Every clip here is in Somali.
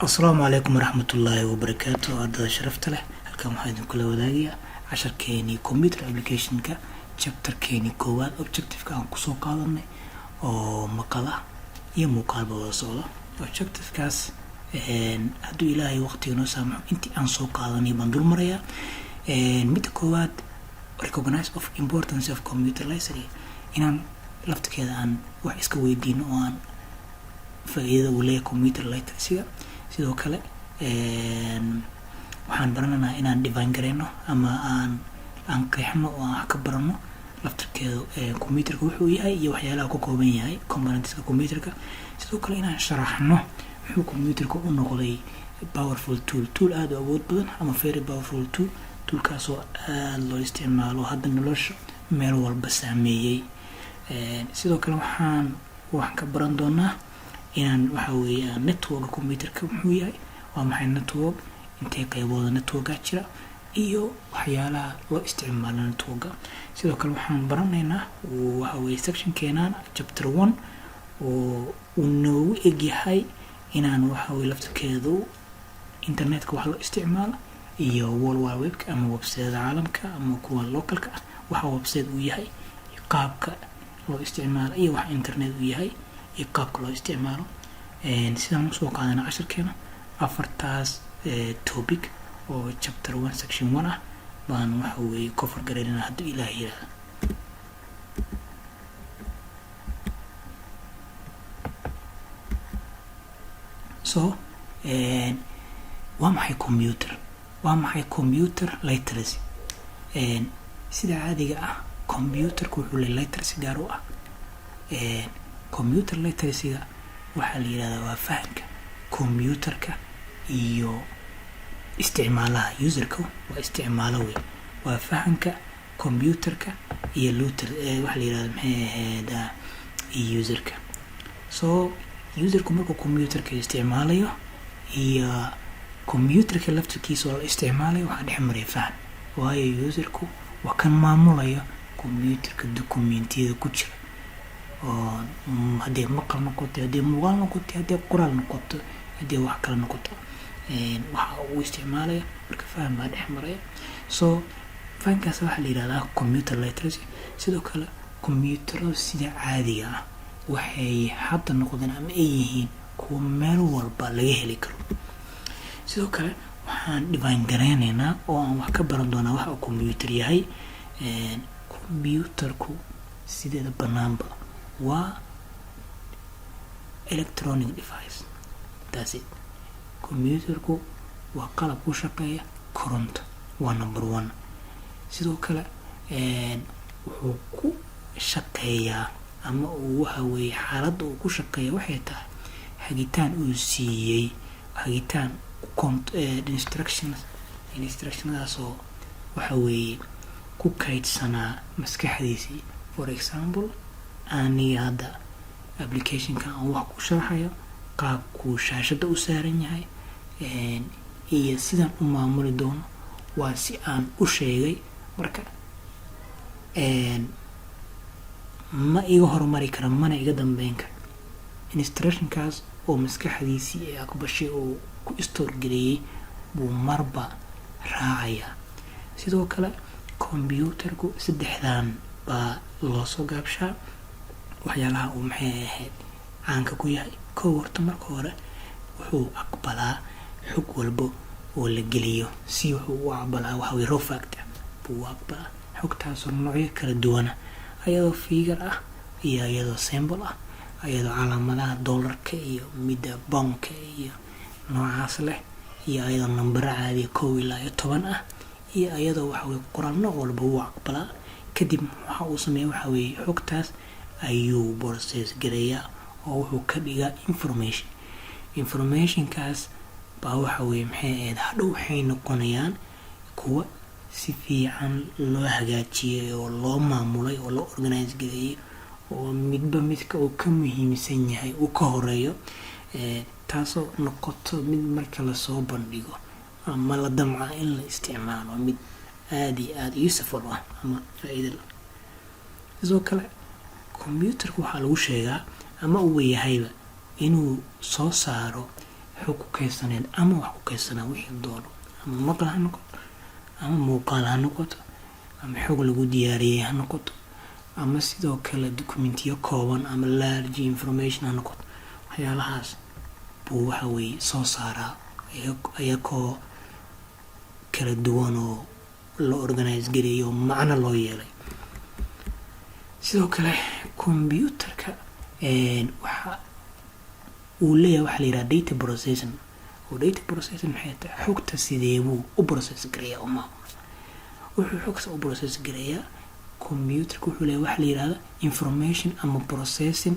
asalaamu calaykum waraxmatullaahi wabarakaatu. ardada sharafta leh, halkan waxaa idinkula wadaagayaa casharkeenii computer applicationka chapterkeenii koowaad objectiveka aan kusoo qaadanay oo maqal ah iyo muuqaalba wada socda. objectivekaas hadduu ilaahay waqtiga noo saamaxo intii aan soo qaadanay baan dul marayaa. midda koowaad, recognize of importance of computer literacy, inaan laftirkeeda aan wax iska weydiino oo aan faa'iidada uu leeyahay computer literacy-ga. sidoo kale waxaan baranaynaa inaan define gareyno ama aan qeexno oo aan wax ka barano laftirkeeda computerka wuxuu yahay iyo waxyaalaha ku kooban yahay componentska computerka. sidoo kale inaan sharaxno muxuu computerka u noqday powerful tool aad u awood badan ama very powerful toolkaasoo aad loo isticmaalo hadda nolosha meel walba saameeyey. sidoo kale waxaan ka baran doonaa inaan waxa weeyaan network computerka muxuu yahay, waa maxay network, intee qaybooda networka jira iyo waxyaalaha loo isticmaalo networka. sidoo kale waxaan baranaynaa waxa weeye sectionkeenan chapter 1 oo uu noogu egyahay inaan waxa weeye laftirkeedu internetka wax loo isticmaalo iyo world wide webka ama website caalamka ama kuwa localka ah waxa website uu yahay, qaabka loo isticmaalo iyo wax internet uu yahay iyo qaabka loo isticmaalo. sidaan usoo qaadana casharkeena afartaas topic oo chapter 1 section 1 ah baan waxa weeye cover gareynaa hadduu ilaahay yiraahdo. so waa maxay computer literacy? sida caadiga ah computerku wuxuu leeyahay literacy gaar u ah. computer literacy-ga waxaa la yidhahdaa waa fahamka computerka iyo isticmaalaha userka waa isticmaalo wey, waa fahamka computerka iyo waxaa la yidhahdaa maxay ahayd iyo userka. so userku markuu computerka isticmaalayo iyo computerka laftirkiisa oo la isticmaalayo waxaa dhex maraya faham, waayo userku waa kan maamulayo computerka dokumentiyada ku jira oo haddii maqal noqoto, haddii muuqaal noqoto, haddii qoraal noqoto, haddii wax kale noqoto waxa uu isticmaalaya marka faham baa dhex maraya. so fahamkaas waxaa la yidhahdaa computer literacy. sidoo kale computerada sida caadiga ah waxay hadda noqdeen ama ay yihiin kuwa meel walba laga heli karo. sidoo kale waxaan define gareynaynaa oo aan wax ka baran doonaa waxa uu computer yahay. computerku sideeda banaanba waa electronic device, that's it. computerku waa qalab ku shaqeeya koronto, waa number 1. sidoo kale wuxuu ku shaqeeyaa ama uu waxa weeye xaaladda uu ku shaqeeya waxay tahay hagitaan uu siiyey, hagitaan instructionadaasoo waxa weeye ku kaydsanaa maskaxdiisii. for example, aniga hadda applicationka aan wax ku sharaxayo qaabkuu shaashada u saaran yahay iyo sidaan u maamuli doono waa si aan u sheegay. marka ma iga horumari kara mana iga dambeyn kara instructionkaas oo maskaxdiisii ee aqbashay oo ku istorgeliyey buu marba raacaya. sidoo kale computerku saddexdan baa loo soo gaabshaa waxyaalaha uu maxay ahayd caanka ku yahay. horta marka hore wuxuu aqbalaa xog walbo oo la geliyo, si wuxuu u aqbalaa waxa weeye raw fact buu aqbalaa xogtaasoo noocyo kala duwana, ayadoo figure ah iyo ayadoo symbol ah, ayadoo calaamadaha dollarka iyo midda poundka iyo noocaas leh, iyo ayadoo nambaro caadi 1 ilaa 10 ah, iyo ayadoo waxa weeye qoraal nooc walba wuu aqbalaa. kadib waxa uu sameeyaa waxa weeye xogtaas ayuu process gareeyaa oo wuxuu ka dhigaa informationkaas baa waxa weeye maxay ahayd hadhow waxay noqonayaan kuwa si fiican loo hagaajiyay oo loo maamulay oo loo organize gareeyay oo midba midka uu ka muhiimsan yahay uu ka horeeyo, taasoo noqoto mid marka lasoo bandhigo ama la damca in la isticmaalo mid aad iyo aad useful ah ama faa'iido leh. sidoo kale computerku waxaa lagu sheegaa ama uu yahayba inuu soo saaro xog ku kaydsaneed ama wax ku kaydsanaa wixii doono ama maqal ha noqoto ama muuqaal ha noqoto ama xog lagu diyaariyey ha noqoto ama sidoo kale documentiyo kooban ama large information ha noqoto waxyaalahaas buu waxa weeye soo saaraa ayakoo kala duwan oo la organize gareeyo macno loo yeelay. sidoo kale computerka waxa uu leeyahay waxa la yiraahdo data processing oo data processing maxay tahay xogta sidee buu u process gareeyaa uma wuxuu xogta u process gareeyaa computerka wuxuu leeyahay waxa la yiraahdo information ama processing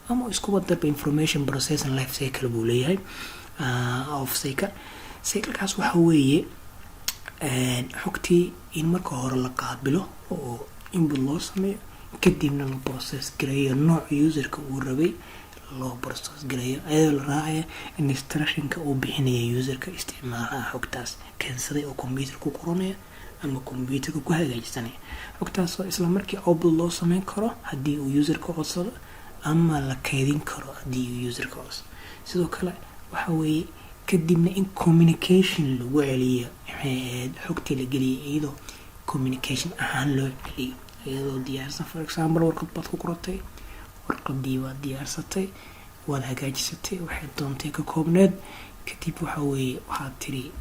ama isku wadaba information processing life cycle buu leeyahay of cyclekaas waxa weeye xogtii in marka hore la qaabilo oo input loo sameeyo kadibna la process gareeyo nooc userka uu rabay loo process gareeyo ayadoo la raacaya instructionka uu bixinayo userka isticmaalaha xogtaas keensaday oo computer ku qoranaya ama computerka ku hagaajisanaya xogtaas oo isla markii output loo sameyn karo haddii uu userka codsado ama la kaydin karo haddii uu userka codsado. sidoo kale waxa weeye kadibna in communication lagu celiyo xogtii la geliyay iyadoo communication ahaan loo celiyo iyadoo diyaarsan. for example warqad baad ku qoratay warqadii waad diyaarsatay waad hagaajisatay waxay doontay ka koobneed kadib waxa weeye waxaad tiri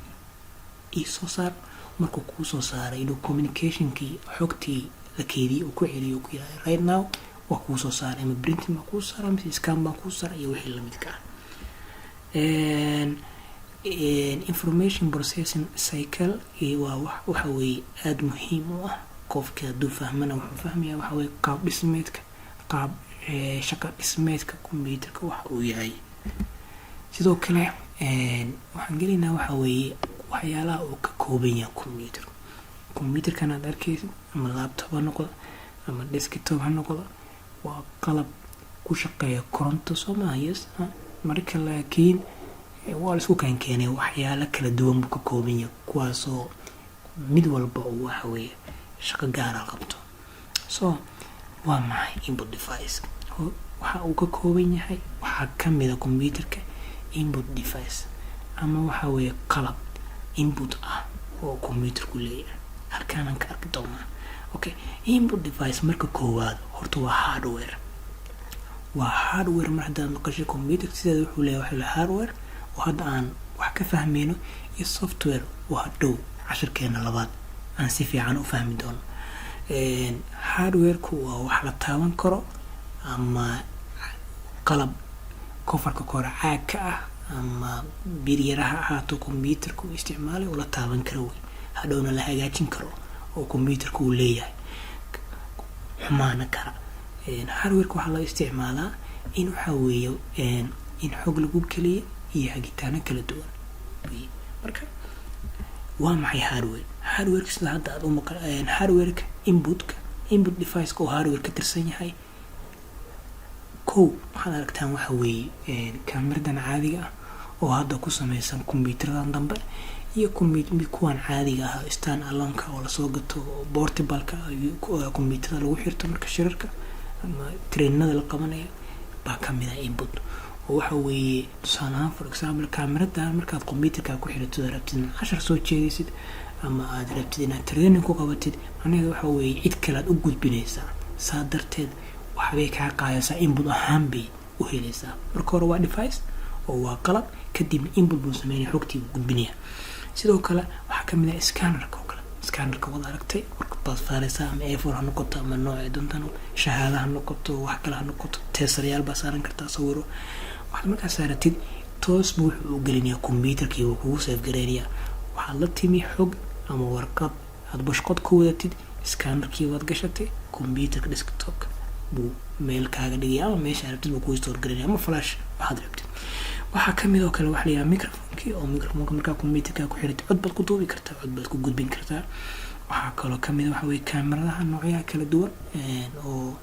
ii soo saar markuu kuu soo saaray inuu communicationkii xogtii la keediyay uu ku celiyo ku yahay right now waa kuu soo saaray ama printing baa kuu saaray ama scan baa kuu saaray iyo wixii lamidka ah. information processing cycle waxa weeye aada muhiim u ah qofka hadduu fahmana wuxuu fahmayaa waxa weeye qaab shaqa dhismeedka computerka waxa uu yahay. sidoo kale waxaan gelaynaa waxa weeye waxyaalaha uu ka kooban yahay computerkan aad arkaysid ama laptop ha noqdo ama desktop ha noqdo waa qalab ku shaqeeya koronto Soomaaliyeed marka laakiin waa isku keenay waxyaalo kala duwan buu ka kooban yahay kuwaasoo mid walba uu waxa weeye shaqo gaar ah qabto. waa maxay input device waxa uu ka kooban yahay waxa kamid ah computerka input device ama waxa weeye qalab input ah oo computerku leeyahay halkaan aan ka arki doonaa. okay input device marka koowaad horta waa hardware marka aad maqashay computer sidaa wuxuu leeyahay hardware oo hadda aan wax ka fahmayno iyo software waa dhow casharkeena labaad aan si fiican u fahmi doono. hardware-ku waa wax la taaban karo ama qalab kofarka kore caag ka ah ama biryaraha ahaato computerka uu isticmaalay oo la taaban karo wey hadhowna la hagaajin karo oo computerka uu leeyahay xumaana kara. hardware-ka waxaa loo isticmaalaa in waxa weeye in xog lagu keliyo iyo hagitaano kala duwan. marka waa maxay hardware sida hadda aad u maqal hardware-ka input device oo hardware ka tirsan yahay waxaad aragtaan waxa weeye kaamiradan caadiga ah oo hadda ku samaysan computerdan dambe iyo kuwan caadiga ah stand alone-ka oo lasoo gato portable-ka computerda lagu xirto marka shirarka ama trainada la qabanayo baa kamid ah input oo waxa weeye tusaale for example kaamiradan markaad computerka ku xirato rabtid cashar soo jeedisid ama aad rabtid inaad training ku qabatid aniga waxa weeye cid kale aad u gudbinaysaa saa darteed waxbay kaa qaadaysaa input ahaan bay u helaysaa. marka hore waa device oo waa qalab kadibna input buu sameynaya xogtii buu gudbinaya. sidoo kale waxaa kamid ah scannerka wada aragtay warqad baad saaraysaa ama A4 ha noqoto ama nooca doontaan shahaada ha noqoto wax kale ha noqoto teesaryaal baa saaran kartaa sawiro waxaad markaa saaratid toos buu wuxuu u gelinayaa computerkii uu kugu save gareynayaa waxaad la timi xog ama warqad aad bashqad ku wadatid scannerkii waad gashatay computerka desktopka buu meel kaaga dhigaya ama meesha rabtid buu ku store gareynaya ama flash waxaad rabtid. waxaa kamid oo kale waxa la yiraahdaa microphone markaa computerka ku xirtay cod baad ku duubi kartaa cod baad ku gudbin kartaa. waxaa kaloo kamid waxa weeye kamaradaha noocyaha kala duwan oo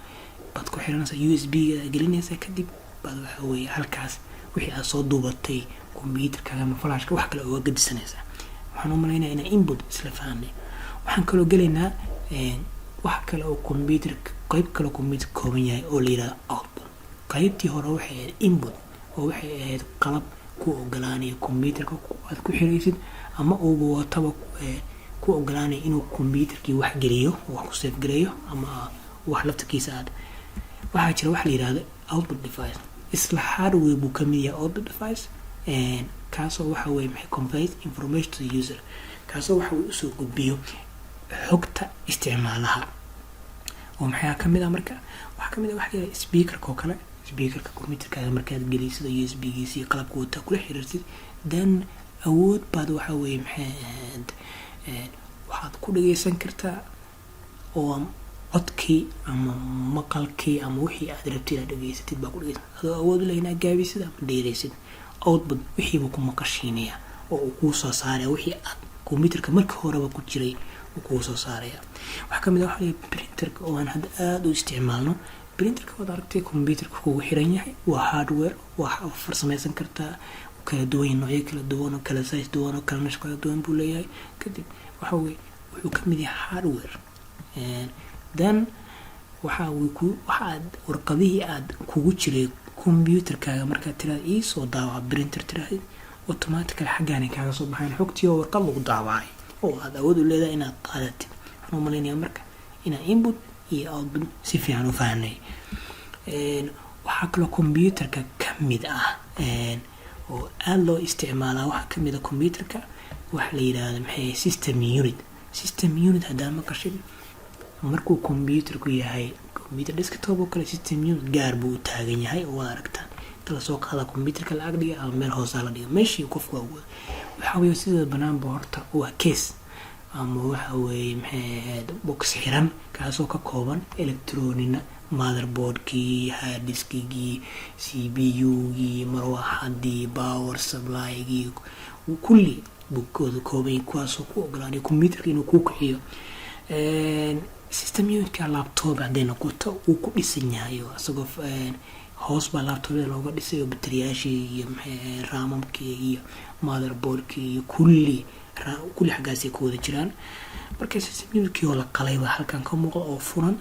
baad ku xiranaysaa USB-ga gelinaysaa kadib baad waxa weeye halkaas wixii aad soo duubatay computerka ama flashka wax kale oo gadisanaysaa. waxaan u maleynayaa inaan input isla fahanay. waxaan kaloo gelaynaa wax kale oo computerka qayb kale computer kooban yahay oo la yiraahdo output. qaybtii hore waxay ahayd input oo waxay ahayd qalab ku ogolaanaya computerka aad ku xiraysid ama uuba wataba ku ogolaanaya inuu computerkii wax geliyo wax ku save gareeyo ama wax laftarkiisa aad waxaa jira wax la yiraahdo output device isla hardware buu kamid yahay output device kaasoo waxa weeye maxay conveys information to the user kaasoo waxa uu soo gudbiyo xogta isticmaalaha oo maxaa kamid ah marka waxa kamid ah wax la speaker-ka oo kale speaker-ka computerka markaad gelisid USB-giisa iyo qalabka wata kula xiriirsid then awood baad waxa weeye maxay waxaad ku dhageysan kartaa oo codkii ama maqalkii ama wixii aad rabtid aad dhageysatid baa ku dhageysan adoo awood u leh inaad gaabisid ama dheeraysid output wixii buu ku maqashiinaya oo uu kuu soo saaraya wixii aad computerka markii horeba ku jiray uu kuu soo saaraya waxa kamid ah waxa printerka oo aan hadda aad u isticmaalno printerka wada aragtay computerka kugu xiran yahay waa hardware waxa farsamaysan kartaa kala duwan noocyo kala duwan oo kala size duwan oo kala naqshad kala duwan buu leeyahay kadib waxa weeye wuxuu kamid yahay hardware then waxaad warqadihii aad kugu jiray computerkaaga markaad tiraad ii soo daawac printer tiraahid automatically xaggaani kaaga soo baxayn xogtii oo warqad lagu daawacay oo aad awood u leedahay inaad qaadatid waxaan u maleynayaa marka inaa input iyo output si fiican u fahanay waxaa kaloo computerka kamid ah oo aad loo isticmaalaa waxa kamid ah computerka waxa la yiraahdo maxay system unit haddaan maqashin markuu computerku yahay computer desktop oo kale system unit gaar buu u taagan yahay oo aad aragtaan inta la soo qaada computerka la ag dhiga ama meel hoose la dhiga meeshii qofku waxa weeye sida banaan boorta waa case ama waxa weeye maxay box xiran kaasoo ka kooban electronic motherboardkii hard diskigii CPU-gii marwaxadii power supply-gii kulli bukooda koobay kuwaasoo ku ogolaanaya computerka inuu ku kiciyo system unit-ka laptop haddii noqoto uu ku dhisan yahay asagoo hoos baa laptopda looga dhisay oo bateriyaashii iyo maxay raamamkii iyo motherboardkii iyo kulli xaggaasay ku wada jiraan marka system unit-kii oo la qalay baa halkan ka muuqda oo furan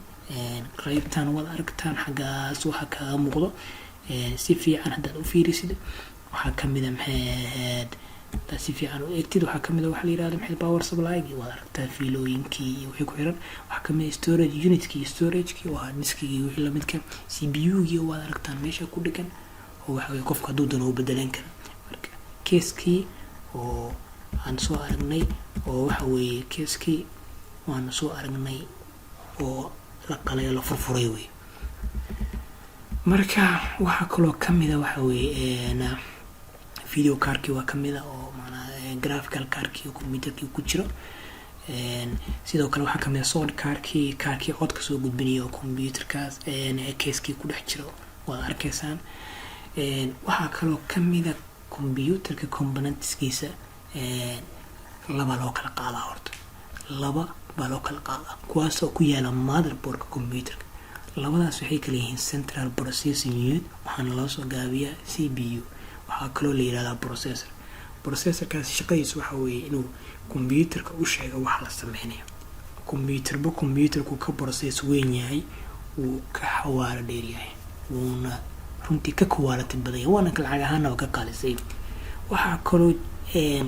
qaybtaan wada aragtaan xaggaas waxa kaga muuqdo si fiican haddaad u fiirisid waxaa kamid ah maxay si fiican u eegtid waxaa kamid ah waxa la yiraahdo maxay power supply-gi wada aragtaa fiilooyinkii iyo wixii ku xiran waxaa kamid ah storage unit-kii storage-kii waa diskigii wixii la midka CPU-gii wada aragtaan meesha ku dhigan oo waxa weeye qofka hadduu doono uu bedelan karo marka case-kii oo aan soo aragnay oo waxa weeye case-kii waan soo aragnay oo la qalay la furfuray way marka waxa kaloo kamid ah waxa weeye video card-kii waa kamid ah oo macnaha graphical card-kii computerkii ku jiro sidoo kale waxa kamid ah sound card-kii codka soo gudbinaya oo computerkaas case-kii ku dhex jiro waa arkaysaan waxa kaloo kamid ah computerka componentskiisa laba loo kala qaadaa horta laba baa loo kala qaadaa kuwaasoo ku yaala motherboardka computerka labadaas waxay kala yihiin central processing unit waxaana loo soo gaabiyaa CPU waxaa kaloo la yiraahdaa processorkaas shaqadiisu waxa weeye inuu computerka u sheego waxa la sameynayo computerku ka process weyn yahay uu ka xawaaro dheer yahay wuuna runtii ka quality badan yahay waana lacag ahaana ka qaalisay waxaa kaloo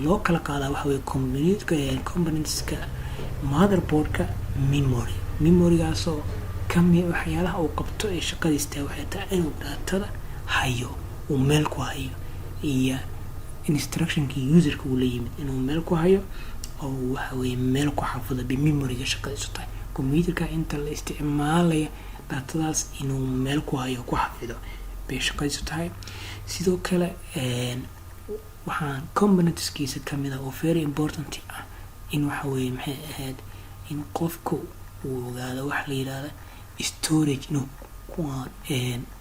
loo kala qaadaa waxa weeye componentska motherboardka memorygaasoo kamid waxyaalaha uu qabto ee shaqadiista waxay tahay inuu daatada hayo uu meel ku hayo iyo instructionkii userka uu la yimid inuu meel ku hayo oo waxa weeye meel ku xafido memoryga shaqadiisu tahay computerka inta la isticmaalayo daatadaas inuu meel ku hayo ku xafido bay shaqadiisu tahay sidoo kale waxaan componentskiisa kamid ah oo very important ah in waxa weeye maxay ahayd in qofku uu ogaado wax la yiraahdo storage inuu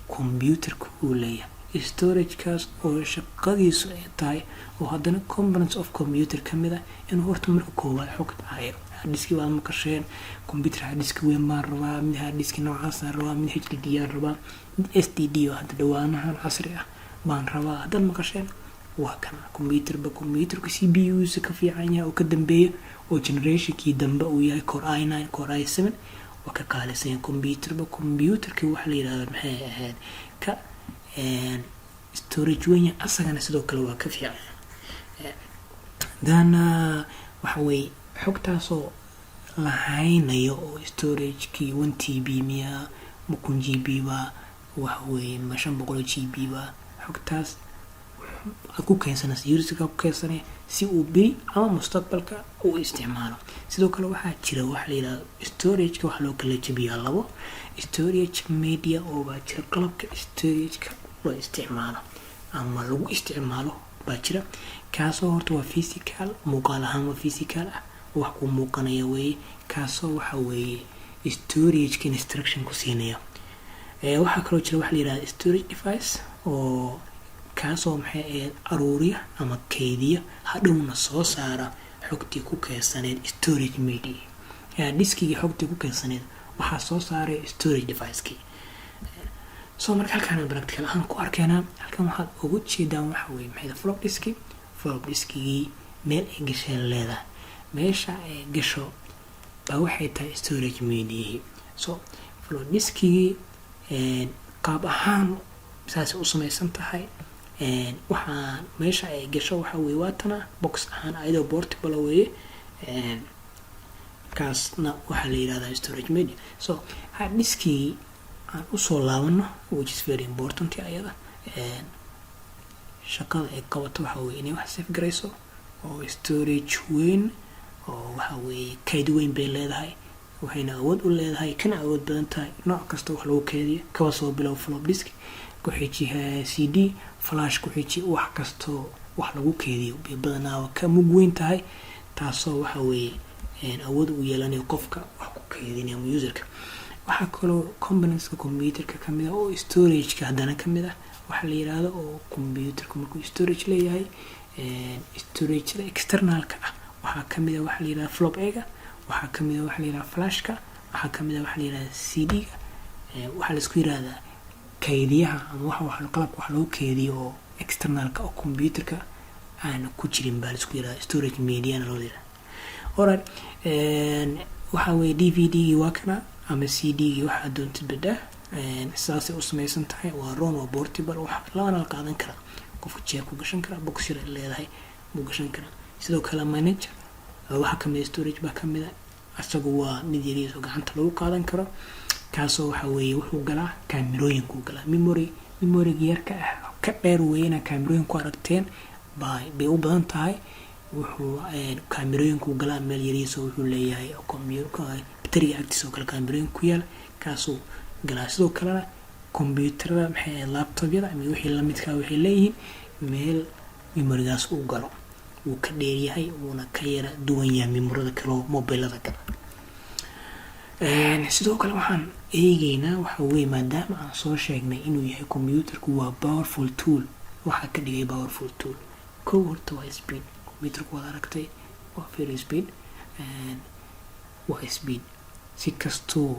computerka uu leeyahay storage-kaas oo shaqadiisu ay tahay oo haddana components of computer kamid ah inuu horta marka koowaad xogta hayo harddiski waad maqasheen computer harddiski weyn baan rabaa mid harddiski noocaasaan rabaa mid HDD aan rabaa mid SSD oo hadda dhawaanahan casri ah baan rabaa haddaad maqasheen waa kana computerka CPU-giisa ka fiican yahay oo ka dambeeya oo generationkii dambe uu yahay Core i9 Core i7 waa ka qaalisan computerka waxa la yiraahdo maxay ahayd ka storage weyn asagana sidoo kale waa ka fiican. dan waxa weeye xogtaasoo la haynayo oo storage-kii 1 TB miya ma 1 GB ba waxa weeye ma 500 GB ba xogtaas ku keensanaysa user-ka ku keensanaya si uu beri ama mustaqbalka u isticmaalo. sidoo kale waxaa jira wax la yiraahdo storage-ka wax loo kala jabiyaa labo storage media oo baa jira qalabka storage-ka loo isticmaalo ama lagu isticmaalo baa jira kaasoo horta waa physical muuqaal ahaan waa physical ah wax ku muuqanaya weeye kaasoo waxa weeye storage-ka instruction ku siinaya. waxaa kaloo jira wax la yiraahdo storage device oo kaasoo maxay aruuriya ama keydiya hadhowna soo saara xogtii ku keensaneed storage media diskigii xogtii ku keensaneed waxaa soo saaray storage device-kii. marka halkaan practical ahaan ku arkeenaa halkan waxaad ugu jeedaan waxa weeye maxay flop diskigii meel ay gasheen leedahay meesha ay gasho baa waxay tahay storage media. flop diskigii qaab ahaan saas u samaysan tahay waxaan meesha ay gasho waxa weeye waatana box ahaan ayadoo portable weeye kaasna waxaa la yiraahdaa storage media. hard diskii aan usoo laabano which is very important ayada shaqada ay qabato waxa weeye inay wax save garayso oo storage weyn oo waxa weeye kayd weyn bay leedahay waxayna awood u leedahay kana awood badan tahay nooc kasta wax lagu keydiyo kaba soo bilow flop disk ku xijiha CD flash ku xiji wax kasto wax lagu keydiyo badanaa ka mug weyn tahay taasoo waxa weeye awood u yeelanayo qofka wax ku keydinayo user-ka. waxaa kaloo components-ka computer-ka kamid ah oo storage-ka haddana kamid ah waxa la yiraahdo oo computer-ka markuu storage leeyahay storage-da external-ka ah waxaa kamid ah waxa la yiraahdo flop-ga waxaa kamid ah waxa la yiraahdo flash-ka waxaa kamid ah waxa la yiraahdo CD-ga waxa la isku yiraahdaa keydiyaha ama waxa qalabka wax lagu keydiyo oo external-ka oo computer-ka aan ku jirin baa la isku yiraahdaa storage media loo yiraahdo. alright waxa weeye DVD-gi waa kana ama CD-gi waxa doonta bada saas u samaysan tahay waa ROM waa portable waxa la qaadan kara qofka jeeb ku gashan kara box yar leedahay mu gashan kara. sidoo kale manager waxa kamid storage ba kamid ah asagu waa mid yariis oo gacanta lagu qaadan karo kaasoo waxa weeye wuxuu galaa kaamirooyinku galaa memory yarka ah ka dheer weeyna kaamirooyinku aragteen bay u badan tahay wuxuu kaamirooyinku galaa meel yariis oo wuxuu leeyahay computer battery active oo kale kaamirooyinku yaal kaasoo galaa. sidoo kale computerada maxay laptop-yada ama wixii la midka waxay leeyihiin meel memory-gaas uu galo uu ka dheer yahay uuna ka yara duwan yahay memory-da kale mobile-da kale. sidoo kale waxaan eegaynaa waxa weeye maadaama aan soo sheegnay inuu yahay computerku waa powerful tool waxa ka dhigay powerful tool kow horta waa speed computerku waad aragtay waa very speed waa speed si kastoo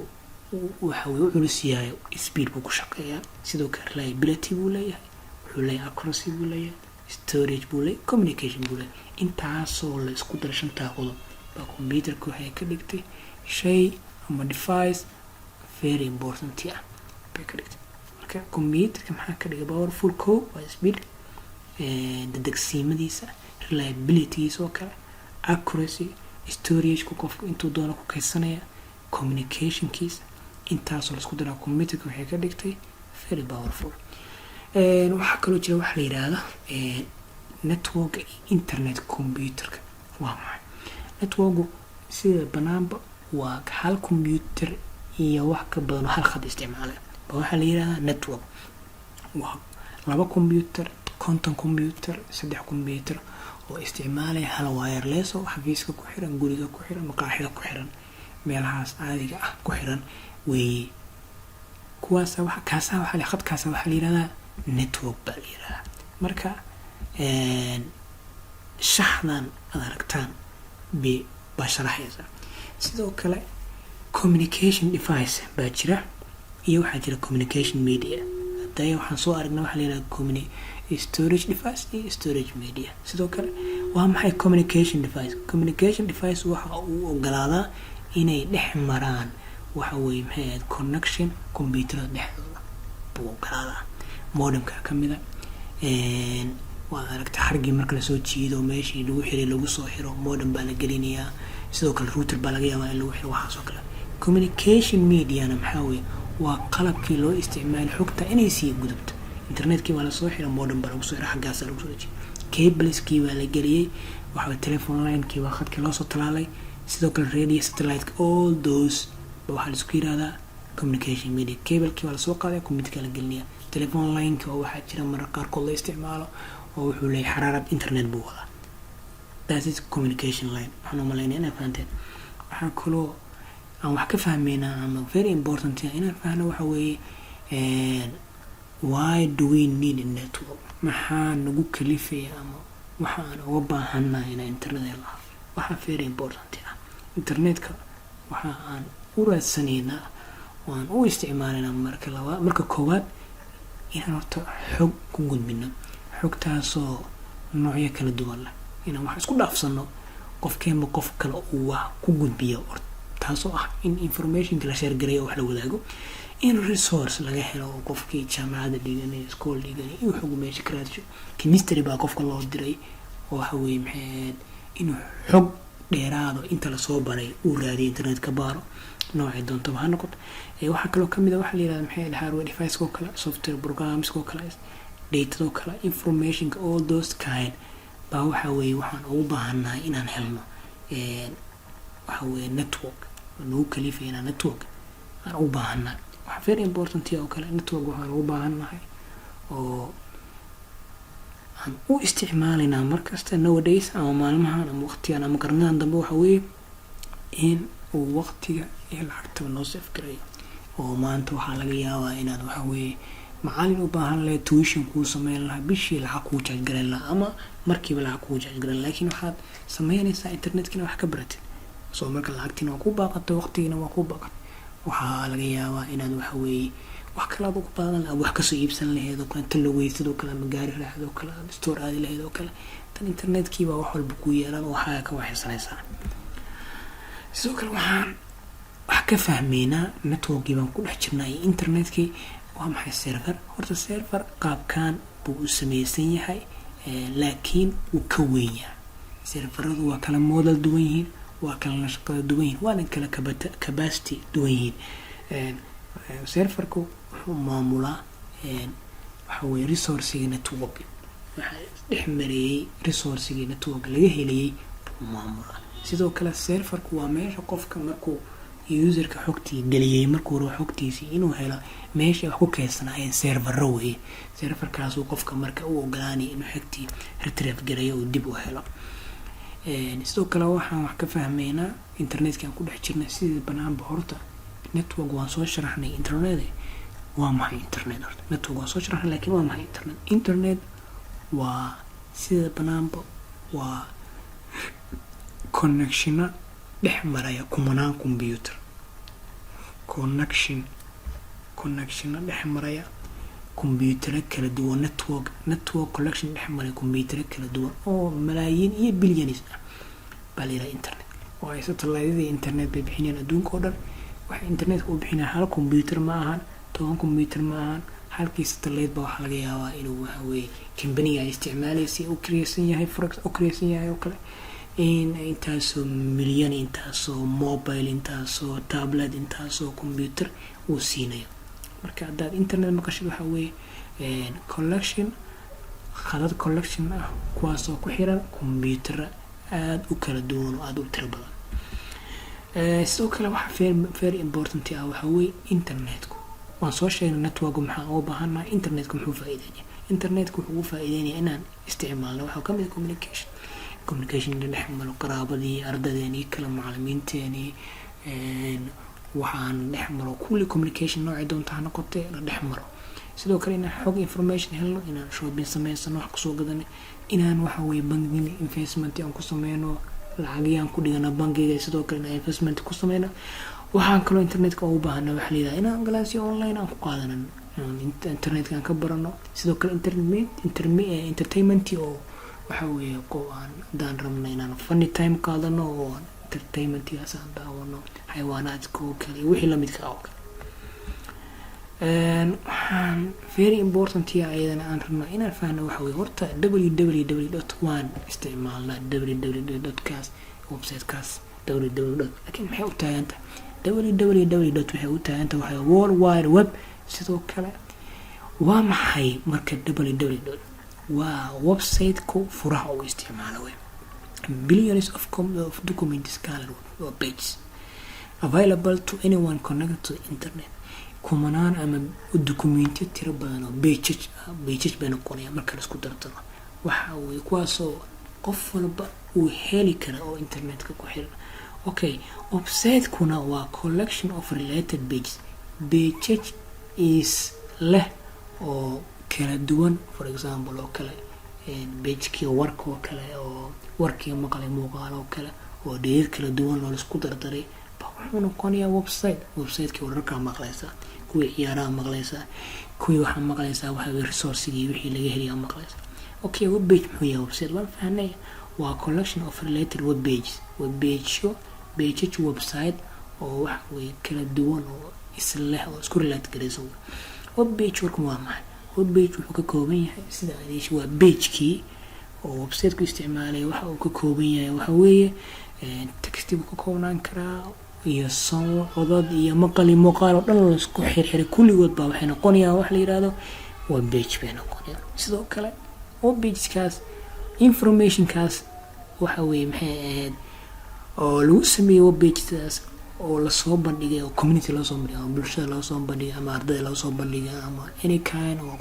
waxa uu culus yahay speed buu ku shaqeeyaa. sidoo kale reliability buu leeyahay wuxuu leeyahay accuracy buu leeyahay storage buu leeyahay communication buu leeyahay intaasoo la isku daro shantaa qodob baa computerku waxay ka dhigtay shay ama device very important ah bay ka dhigtay. marka computerka maxaa ka dhigay powerful kow waa speed dadegsiimadiisa reliability oo kale accuracy storage ku qofku intuu doono ku kaydsanaya communication kiisa intaasoo la isku daro computerka waxay ka dhigtay very powerful. waxaa kaloo jira waxa la yiraahdo network internet computerka waa maxay network sida banaanba waa hal computer iyo wax ka badan hal khad isticmaala waxa la yiraahdaa network waa laba computer konton computer saddex computer oo isticmaalaya hal wireless oo xafiiska ku xiran guriga ku xiran maqaaxida ku xiran meelahaas caadiga ah ku xiran way kuwaas waxa kaasa waxa la khadkaasa waxa la yiraahdaa network baa la yiraahdaa. marka shaxdan aad aragtaan baa sharaxaysa. sidoo kale communication device baa jira iyo waxaa jira communication media haday waxaan soo aragnaa waxa la yiraahdaa storage device iyo storage media. sidoo kale waa maxay communication device waxa uu ogolaadaa inay dhex maraan waxa weeye maxay connection computer dhexdooda buu ogolaadaa modemka kamida waa aragtay xarigii marka lasoo jiido meeshii lagu xiray lagu soo xiro modem baa la gelinayaa, sidoo kale router baa laga yaabaa in lagu xiro, waxaas oo kale. Communication mediana maxaa weeye waa qalabkii loo isticmaali xogta inay sii gudubto. Internetkii waa lasoo xiray, modem baa lagu soo xiray, xaggaasa lagu soo dejiyay, cableskii baa la geliyey, waxaa telephone linekii waa khadkii loo soo talaalay, sidoo kale radio satellite, all those waxaa laisku yirahdaa communication media. Cablekii waa lasoo qaaday, computerka la gelinaya. Telephone linekii oo waxaa jira mararka qaarkood la isticmaalo oo wuxuu leeyahay xaraarad internet buu wadaa. That is communication line. waxaan u malaynaya inay fahanteen. waxaa kaloo aan wax ka fahmeynaa ama very important inaan fahno waxa weeye why do we need a network? maxaa nagu kalifaya ama waxa aan uga baahannahay inaan internet helo? waxaa very important ah. Internetka waxa aan u raadsanaynaa oo aan u isticmaalayna marka koowaad inaan horta xog ku gudbino, xogtaasoo noocyo kala duwan leh, inaan wax isku dhaafsano, qofkeenba qof kale uu wax ku gudbiyo, taasoo ah in informationka la share gareeyo wax la wadaago, in resource laga helo oo qofkii jaamacadda dhiganay, school dhiganay, iyo xog meesha ka raadsho. Chemistry baa qofka loo diray oo waxa weeye maxay inuu xog dheeraado inta la soo baray uu raadiyo internet ka baaro noocay doonto ha noqoto. waxaa kaloo kamid ah waxa la yiraahdo maxay hardware device oo kale, software programs oo kale, data oo kale, information all those kind baa waxa weeye waxaan ugu baahannahay inaan helno waxa weeye network nagu kalifayna network aan ugu baahannahay. waxa very important oo kale network waxaan ugu baahannahay oo aan u isticmaalayna markasta nowadays ama maalmahan ama waqtigan ama qarnadan dambe waxa weeye in uu waqtiga iyo lacagta noo save gareeyo. oo maanta waxaa laga yaabaa inaad waxa weeye macallin u baahan lahayd tuition kuu sameyn lahaa, bishii lacag kuu charge gareyn lahaa ama markiiba lacag kuu charge gareyn, laakiin waxaad sameynaysaa internetkina wax ka baratid. soo marka lacagtina waa ku baaqatay, waqtigina waa ku baaqatay, waxaa laga yaabaa inaad waxa weeye wax kale aad ugu baadan lahayd, wax kasoo iibsan lahayd oo kale, tan la weysid oo kale, ama gaari raacid oo kale, store aadi lahayd oo kale, tan internetkii baa wax walba ku yeelan oo waxaa ka waxaysanaysaa. sidoo kale waxaan wax ka fahmeynaa networkii baan ku dhex jirnaa iyo internetkii. waa maxay server? horta server qaabkan buu u samaysan yahay, laakiin uu ka weyn yahay. serveradu waa kala model duwan yihiin, waa kala nashqada duwan yihiin, waana kala capacity duwan yihiin. serverku wuxuu maamulaa waxa weeye resourciga network, waxa dhex mareeyay resourciga network laga helayay buu maamulaa. sidoo kale serverku waa meesha qofka markuu userka xogtii galiyay markuu rabo xogtiisa inuu helo meesha wax ku keysanaayeen serverro weeye. serverkaas uu qofka marka u ogolaanay inuu xogtii retrieve gareeyo oo dib u helo. sidoo kale waxaan wax ka fahmeynaa internetka aan ku dhex jirnay sidii banaanba. horta network waan soo sharaxnay. internet waa maxay? internet horta network waan soo sharaxnay, laakiin waa maxay internet? internet waa sida banaanba waa connection dhex maraya kumanaan computer, connection dhex maraya computer kala duwan, network collection dhex maraya computer kala duwan oo malaayiin iyo billions ah baa la yiraahdaa internet. oo ay satellite internet bay bixinayaan adduunka oo dhan. waxa internet u bixinaya hal computer ma ahan, 10 computer ma ahan, halkii satellite baa waxa laga yaabaa inuu waxa weeye company ay isticmaalaysa oo creation yahay, forex oo creation yahay oo kale, intaasoo milyan, intaasoo mobile, intaasoo tablet, intaasoo computer uu siinayo. marka haddaad internet maqashid waxa weeye collection khadad collection ah kuwaasoo ku xiran computer aad u kala duwan oo aad u tiro badan. sidoo kale waxa very important ah waxa weeye internetku. waan soo sheegnay network maxaa uga baahannahay, internetku muxuu faa'iideeyaa? internetku wuxuu faa'iideynayaa inaan isticmaalno waxa ka mid ah communication dhex maro qaraabadii, ardadeeni, kala macallimiinteeni, waxaan dhex maro kulli communication noocay doonta ha noqotee la dhex maro. sidoo kale inaan xog information helno, inaan shopping sameysano, wax kusoo gadano, inaan waxa weeye banking investment aan ku sameyno, lacagiyaan ku dhigano bankiga, sidoo kale inaan investment ku sameyno. waxaan kaloo internetka ugu baahanaa waxa la yiraahdaa inaan galaasyo online aan ku qaadano, internetka aan ka barano. sidoo kale entertainment oo waxa weeye aan daan rabno inaan funny time qaadano oo entertainment aan daawano xayawaanaadka oo kale wixii la midka ah. waxaan very important ya ayadana aan rabnaa inaan fahno waxa weye horta www waan isticmaalnaa www.kaas websitekaas www laakiin maxay u taagantahay www waxay u taagantahay waxay world wide web. sidoo kale waa maxay marka www waa website-ku furaha uu isticmaalo wey. billions of documents gathered or pages available to anyone connected to the internet. kumanaan ama dokumentiyo tiro badan oo pages bay noqonayaan marka la isku dardaro. waxa uu kuwaasoo qof walba uu heli kara oo internetka ku xiran. okay, website-kuna waa collection of related pages is leh oo kala duwan. for example oo kale page-kii warka oo kale oo warkii maqalay muuqaal oo kale oo dheer kala duwan oo la isku dardaray wuxuu noqonayaa website-kii wararka maqlaysa, kuwii ciyaaraha maqlaysa, kuwii waxa maqlaysa waxa resource-gii wixii laga heliyo maqlaysa. okay, web page muxuu yahay? website waan fahnay waa collection of related web pages. website oo wax way kala duwan oo isla oo isku relate garaysan. web page warku waa maxay? web page wuxuu ka kooban yahay sida adeesh waa page-kii oo website-ku isticmaalay. waxa uu ka kooban yahay waxa weeye text buu ka koobnaan karaa iyo sawir, codad iyo maqal iyo muuqaal oo dhan la isku xirxiray kulligood baa waxay noqonayaan wax la yiraahdo web page bay noqonayaan. sidoo kale web page-kaas information-kaas waxa weeye maxay ahayd oo lagu sameeyay web page-kaas oo la soo bandhigay oo community loo soo bandhigay, bulshada loo soo bandhigay ama ardayda loo soo bandhigay ama any kind oo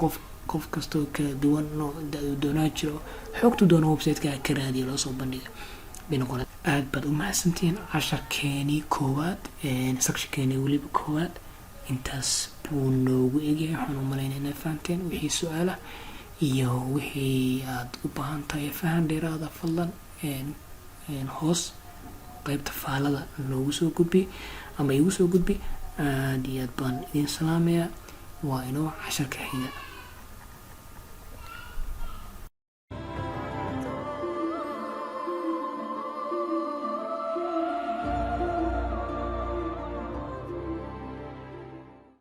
qof kasta oo kala duwan oo doonaa jiro xogtu doona website-ka ka raadiyo loo soo bandhigay binoqon. aad baad u mahadsantihiin. casharkeeni koowaad sectionkeeni weliba koowaad intaas buu noogu egyahay. waxaan u malaynaa inaad fahanteen wixii su-aala iyo wixii aad u baahan tahay fahan dheeraada fadlan hoos qaybta faalada noogu soo gudbi ama igu soo gudbi. aad iyo aad baan idin salaamayaa. waa inoo casharka xiga.